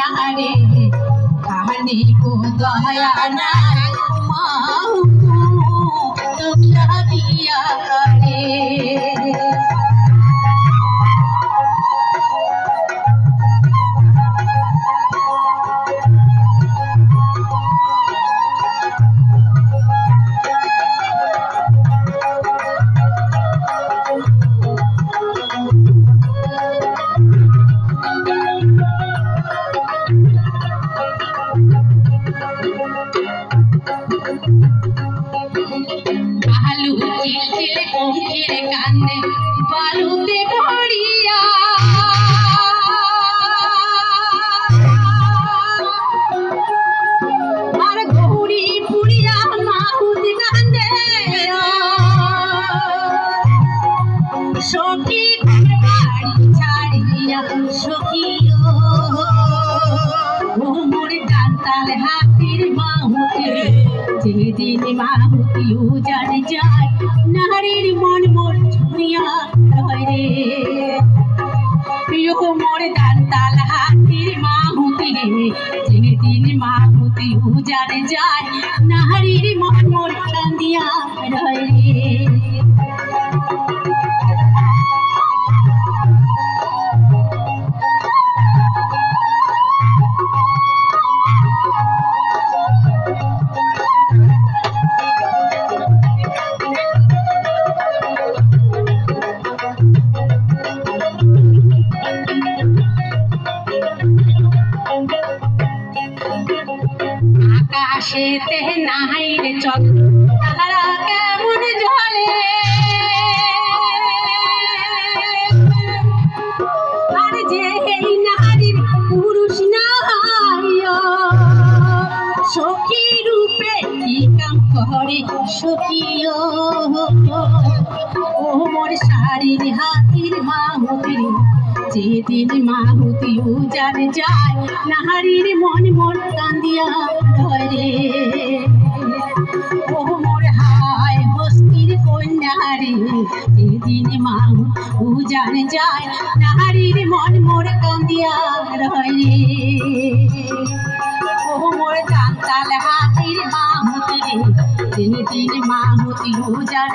নারে কাহানি কো দয়া নাই মা তোমরা দিয়া রে আলু চিলচিল কোকির কান্দে বালুতে ভরিয়া আর গৌরী পুরিয়া মাহুত কান্দে সখী বাড়ি ছাড়িয়া সখীও মোর ডান্তাল হাতির মাহুতে যেদিন মাহুতি উজাড় যায় নারীর মন মোর ছুঁয়া রে প্রিয় মোর ডান্তাল হাতির মাহুতি যেদিন মাহুতি উজাড় যায় নারীর মন মোর কান্দিয়া রে আকাশেতে নাহির চন্দ্র তারা কেমন জ্বলে আর যে এই নারীর পুরুষ নাই সখী রূপে কি কাম করে সখীও ও মোর শাড়ির হাতির মাহুতির যেদিন মাহুতি উজাড় যায় নারীর মন মোর কান্দিয়া রে ও মোর হায় হস্তির কন্যা রে যেদিন মাহু উজাড় যায় নারীর মন মোর কান্দিয়া রে ও মোর ডান্তাল হাতির মাহুতি রে যেদিন মাহুতি উজাড়